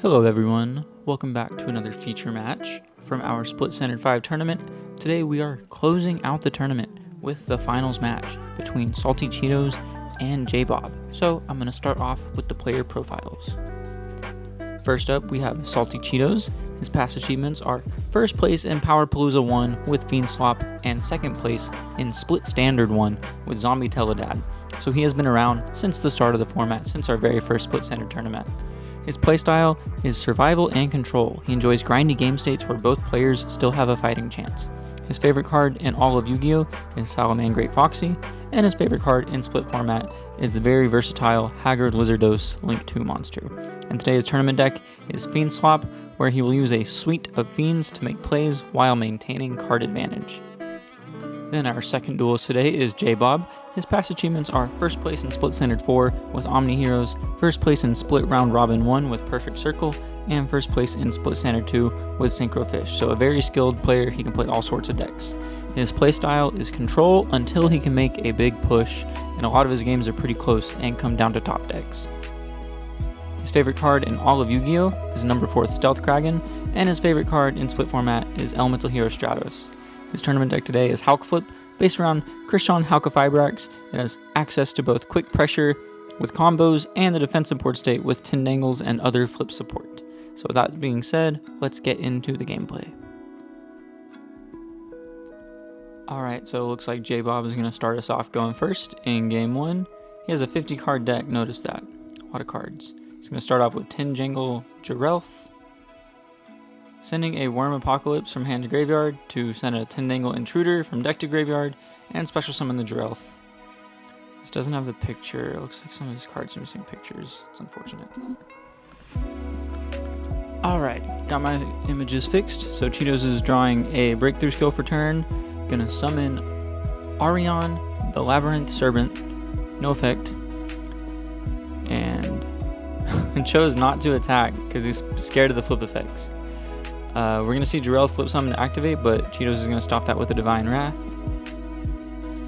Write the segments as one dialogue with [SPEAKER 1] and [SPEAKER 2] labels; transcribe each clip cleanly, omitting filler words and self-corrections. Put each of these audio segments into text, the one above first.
[SPEAKER 1] Hello everyone, welcome back to another feature match from our Split Standard 5 tournament. Today we are closing out the tournament with the finals match between Salty Cheetos and J-Bob. So I'm going to start off with the player profiles. First up we have Salty Cheetos. His past achievements are first place in Powerpalooza 1 with Fiend, Slop, and second place in Split Standard 1 with Zombie Teledad. So he has been around since the start of the format, since our very first Split Standard tournament. His playstyle is survival and control. He enjoys grindy game states where both players still have a fighting chance. His favorite card in all of Yu-Gi-Oh! Is Salaman Great Foxy, and his favorite card in Split format is the very versatile Haggard Lizardos Link 2 monster. And today's tournament deck is Fiend Slop, where he will use a suite of Fiends to make plays while maintaining card advantage. Then our second duelist today is J-Bob. His past achievements are first place in Split Standard 4 with Omni Heroes, first place in Split Round Robin 1 with Perfect Circle, and first place in Split Standard 2 with Synchro Fish. So a very skilled player, he can play all sorts of decks. His playstyle is control until he can make a big push, and a lot of his games are pretty close and come down to top decks. His favorite card in all of Yu-Gi-Oh! Is number 4 Stealth Kraken, and his favorite card in Split format is Elemental Hero Stratos. His tournament deck today is Halq-Flip, based around Christian Halqifibrax. It has access to both quick pressure with combos and the defensive board state with Tendangles and other flip support. So with that being said, let's get into the gameplay. Alright, so it looks like J-Bob is going to start us off going first in game 1. He has a 50 card deck, notice that. A lot of cards. He's going to start off with 10 Jangle Jirelth, sending a Worm Apocalypse from hand to graveyard to send a Tendangle Intruder from deck to graveyard, and special summon the Jirelth. This doesn't have the picture. It looks like some of his cards are missing pictures. It's unfortunate. Alright, got my images fixed. So Cheetos is drawing a breakthrough skill for turn. Gonna summon Arion, the Labyrinth Serpent, no effect, and chose not to attack because he's scared of the flip effects. We're going to see Jirelth flip summon to activate, but Cheetos is going to stop that with a Divine Wrath.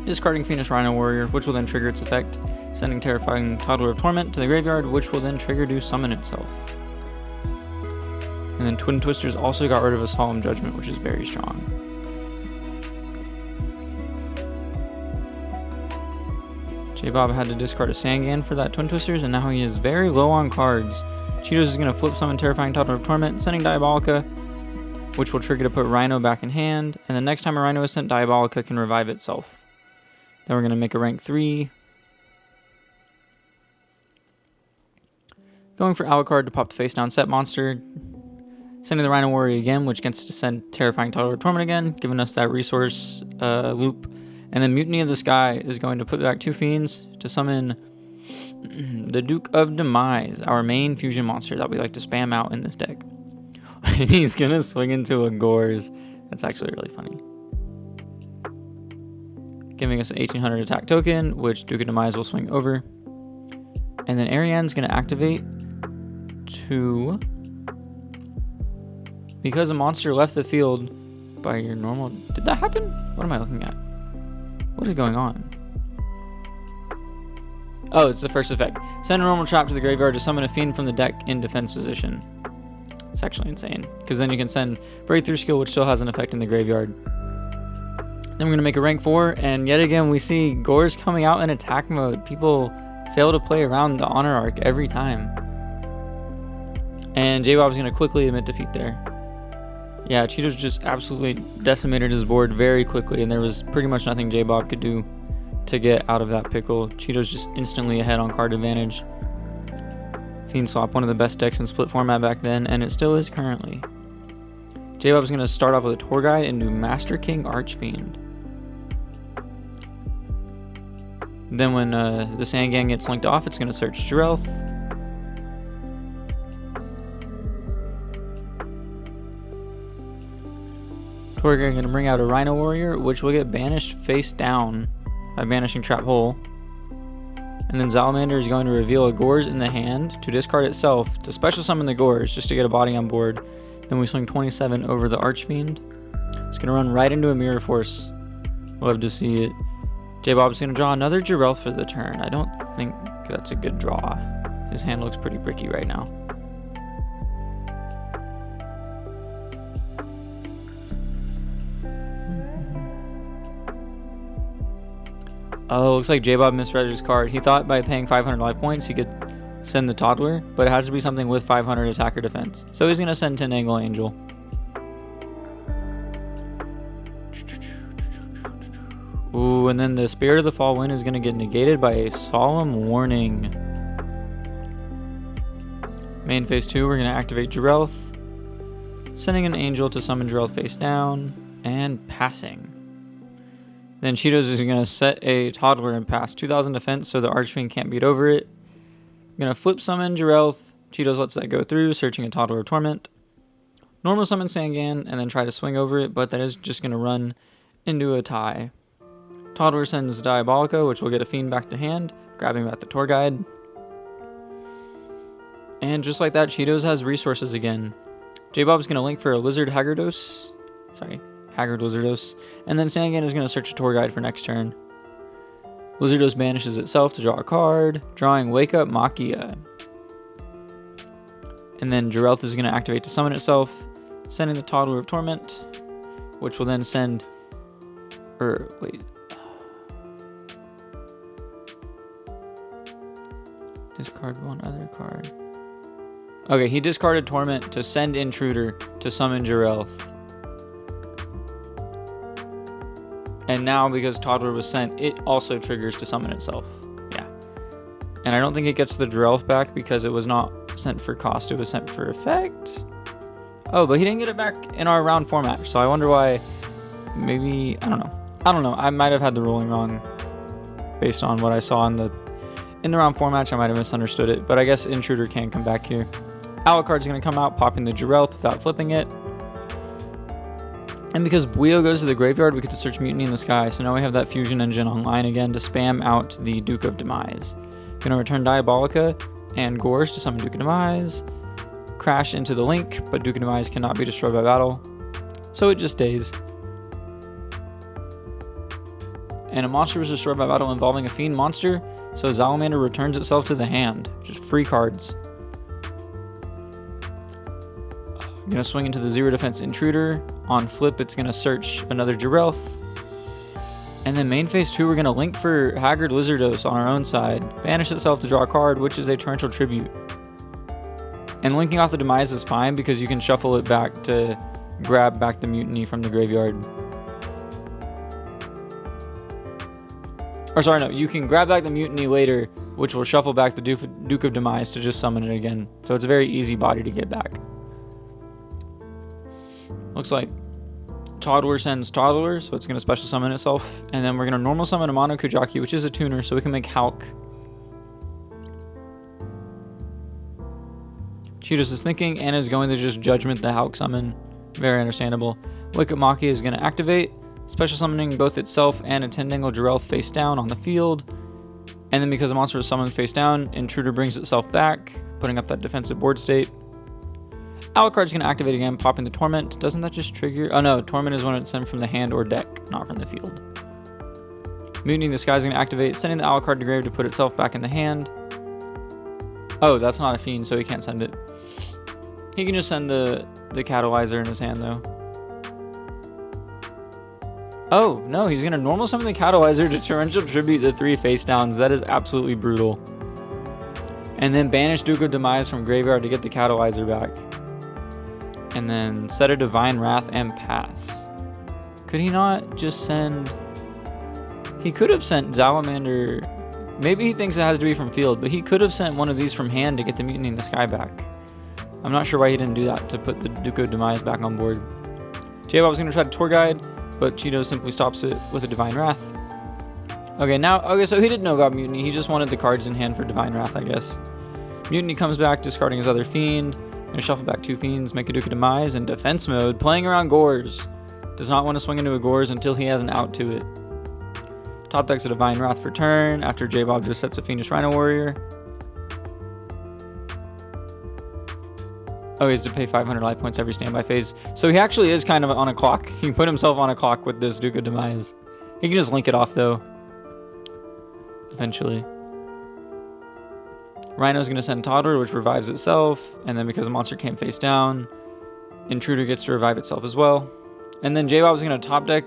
[SPEAKER 1] Discarding Fiendish Rhino Warrior, which will then trigger its effect, sending Terrifying Toddler of Torment to the graveyard, which will then trigger to summon itself. And then Twin Twisters also got rid of a Solemn Judgment, which is very strong. J-Bob had to discard a Sangan for that Twin Twisters, and now he is very low on cards. Cheetos is going to flip summon Terrifying Toddler of Torment, sending Diabolica, which will trigger to put Rhino back in hand, and the next time a Rhino is sent, Diabolica can revive itself. Then we're going to make a rank 3. Going for Alucard to pop the face down set monster, sending the Rhino Warrior again, which gets to send Terrifying Toddler of Torment again, giving us that resource loop. And then Mutiny of the Sky is going to put back 2 Fiends to summon the Duke of Demise, our main fusion monster that we like to spam out in this deck. And he's gonna swing into a Gores. That's actually really funny. Giving us an 1800 attack token, which Duke of Demise will swing over. And then Ariane's gonna activate to... Because a monster left the field by your normal... Did that happen? What am I looking at? What is going on? Oh, it's the first effect. Send a normal trap to the graveyard to summon a Fiend from the deck in defense position. It's actually insane, because then you can send Breakthrough Skill, which still has an effect in the graveyard. Then we're going to make a rank 4, and yet again we see Gores coming out in attack mode. People fail to play around the Honor Arc every time. And J-Bob's going to quickly admit defeat there. Yeah, Cheetos just absolutely decimated his board very quickly, and there was pretty much nothing J-Bob could do to get out of that pickle. Cheetos just instantly ahead on card advantage. Fiend Slop, one of the best decks in Split format back then, and it still is currently. J-Bob's going to start off with a Tour Guide and do Master King Archfiend. Then when the Sangang gets linked off, it's going to search Jirelth. Tour Guide going to bring out a Rhino Warrior, which will get banished face down by banishing Trap Hole. And then Salamander is going to reveal a Gores in the hand to discard itself to special summon the Gores just to get a body on board. Then we swing 27 over the Archfiend. It's going to run right into a Mirror Force. Love to see it. J-Bob's going to draw another Jirelth for the turn. I don't think that's a good draw. His hand looks pretty bricky right now. Oh, looks like J-Bob misread his card. He thought by paying 500 life points he could send the toddler, but it has to be something with 500 attack or defense. So he's going to send 10 Angle Angel. Ooh, and then the Spirit of the Fall Wind is going to get negated by a Solemn Warning. Main phase 2, we're going to activate Jirelth, sending an Angel to summon Jirelth face down, and passing. Then Cheetos is going to set a Toddler and pass 2000 defense so the Archfiend can't beat over it. Going to flip summon Jirelth. Cheetos lets that go through, searching a Toddler of Torment. Normal summon Sangan, and then try to swing over it, but that is just going to run into a tie. Toddler sends Diabolica, which will get a Fiend back to hand, grabbing back the Tour Guide. And just like that, Cheetos has resources again. J-Bob's going to link for a Lizard Haggard Lizardos, and then Sangan is going to search a Tour Guide for next turn. Lizardos banishes itself to draw a card, drawing Wake Up Machia. And then Jirelth is going to activate to summon itself, sending the Toddler of Torment, which will then send... Discard one other card. Okay, he discarded Torment to send Intruder to summon Jirelth. And now, because Toddler was sent, it also triggers to summon itself. Yeah. And I don't think it gets the Jirelth back because it was not sent for cost. It was sent for effect. Oh, but he didn't get it back in our round 4 match. So I wonder why. Maybe, I don't know. I might have had the ruling wrong based on what I saw in the round 4 match. I might have misunderstood it. But I guess Intruder can come back here. Alucard's going to come out, popping the Jirelth without flipping it. And because Buio goes to the graveyard, we get to search Mutiny in the Sky. So now we have that fusion engine online again to spam out the Duke of Demise. Gonna return Diabolica and Gorge to summon Duke of Demise. Crash into the Link, but Duke of Demise cannot be destroyed by battle. So it just stays. And a monster was destroyed by battle involving a Fiend monster. So Salamander returns itself to the hand. Just free cards. I'm going to swing into the 0 defense Intruder. On flip, it's going to search another Jirelth. And then main phase 2, we're going to link for Haggard Lizardos on our own side. Banish itself to draw a card, which is a Torrential Tribute. And linking off the Demise is fine because you can shuffle it back to grab back the Mutiny from the graveyard. Or sorry, no, you can grab back the Mutiny later, which will shuffle back the Duke of Demise to just summon it again. So it's a very easy body to get back. Looks like Toddler sends Toddler, so it's going to special summon itself. And then we're going to normal summon a Mono Kujaki, which is a tuner, so we can make Halq. Cheetos is thinking and is going to just Judgment the Halq summon. Very understandable. Wake Up Machia is going to activate, special summoning both itself and a 10 Dangle Jirelth face down on the field. And then because the monster is summoned face down, Intruder brings itself back, putting up that defensive board state. Alucard's going to activate again, popping the Torment. Doesn't that just trigger? Oh no, Torment is when it's sent from the hand or deck, not from the field. Mutiny in the Sky is going to activate, sending the Alucard to grave to put itself back in the hand. Oh, that's not a Fiend, so he can't send it. He can just send the Catalyzer in his hand, though. Oh, no, he's going to normal summon the Catalyzer to Torrential Tribute the 3 face downs. That is absolutely brutal. And then banish Duke of Demise from graveyard to get the Catalyzer back. And then set a Divine Wrath and pass. Could he not just send... He could have sent Salamander... Maybe he thinks it has to be from field, but he could have sent one of these from hand to get the Mutiny in the Sky back. I'm not sure why he didn't do that to put the Duke of Demise back on board. J-Bob was going to try to Tour Guide, but Cheetos simply stops it with a Divine Wrath. Okay, so he didn't know about Mutiny. He just wanted the cards in hand for Divine Wrath, I guess. Mutiny comes back, discarding his other Fiend. Gonna shuffle back 2 Fiends, make a Duke of Demise in defense mode, playing around Gores. Does not want to swing into a Gores until he has an out to it. Top decks a Divine Wrath for turn, after J-Bob just sets a Fiendish Rhino Warrior. Oh, he has to pay 500 life points every standby phase. So he actually is kind of on a clock. He can put himself on a clock with this Duke of Demise. He can just link it off, though. Eventually. Rhino's going to send Toddler, which revives itself. And then because the monster came face down, Intruder gets to revive itself as well. And then J-Bob's going to top deck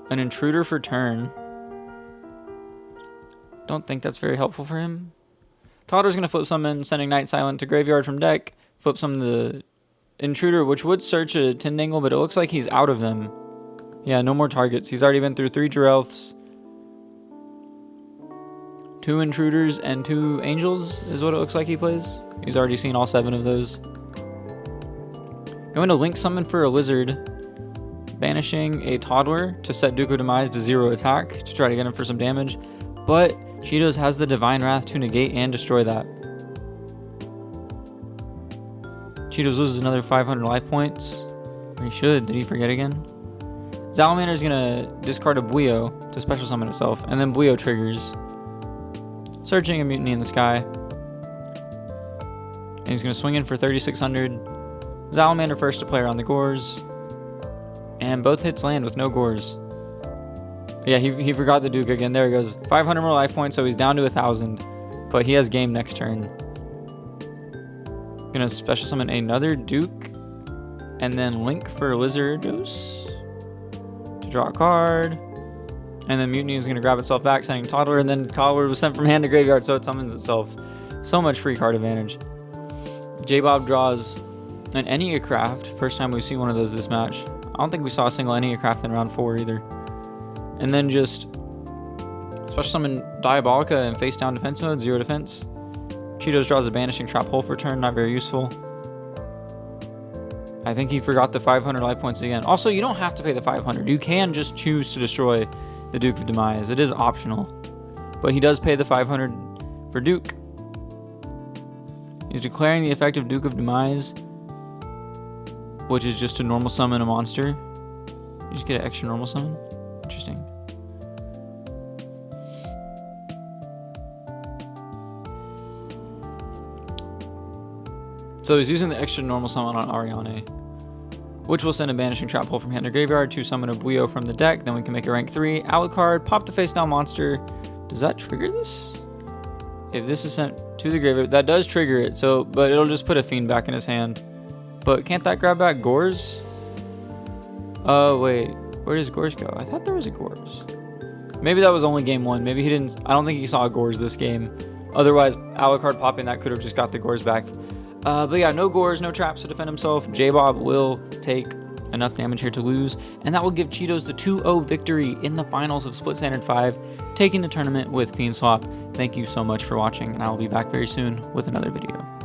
[SPEAKER 1] an Intruder for turn. Don't think that's very helpful for him. Toddler's going to flip summon, sending Night Silent to graveyard from deck. Flip summon the Intruder, which would search a Tindangle, but it looks like he's out of them. Yeah, no more targets. He's already been through 3 Drelths, 2 Intruders, and 2 Angels is what it looks like he plays. He's already seen all 7 of those. Going to Link Summon for a Lizard. Banishing a Toddler to set Duke of Demise to 0 attack to try to get him for some damage. But Cheetos has the Divine Wrath to negate and destroy that. Cheetos loses another 500 life points. Or he should. Did he forget again? Salamander's going to discard a Buio to special summon itself. And then Buio triggers. Searching a Mutiny in the Sky. And he's going to swing in for 3,600. Salamander first to play around the Gores. And both hits land with no Gores. Yeah, he forgot the Duke again. There he goes. 500 more life points, so he's down to 1,000. But he has game next turn. Gonna special summon another Duke. And then Link for Lizardos to draw a card. And then Mutiny is gonna grab itself back, sending Toddler. And then Toddler was sent from hand to graveyard, so it summons itself. So much free card advantage. J-Bob draws an Enneacraft. First time we've seen one of those this match. I don't think we saw a single Enneacraft in round 4 either. And then just special summon Diabolica in face down defense mode, 0 defense. Cheetos draws a Banishing Trap Hole for turn, not very useful. I think he forgot the 500 life points again. Also, you don't have to pay the 500. You can just choose to destroy the Duke of Demise. It is optional. But he does pay the 500 for Duke. He's declaring the effect of Duke of Demise, which is just to normal summon a monster. You just get an extra normal summon. Interesting. So he's using the extra normal summon on Ariane, which will send a Banishing Trap Hole from hand to graveyard to summon a Buio from the deck. Then we can make a rank 3 Alucard, pop the face down monster. Does that trigger this? If this is sent to the graveyard, that does trigger it. So, but it'll just put a Fiend back in his hand. But can't that grab back Gores? Wait. Where does Gores go? I thought there was a Gores. Maybe that was only game 1. Maybe he didn't. I don't think he saw a Gores this game. Otherwise, Alucard popping that could have just got the Gores back. But yeah, no Gores, no traps to defend himself. J-Bob will take enough damage here to lose. And that will give Cheetos the 2-0 victory in the finals of Split Standard 5, taking the tournament with Fiend Slop. Thank you so much for watching, and I will be back very soon with another video.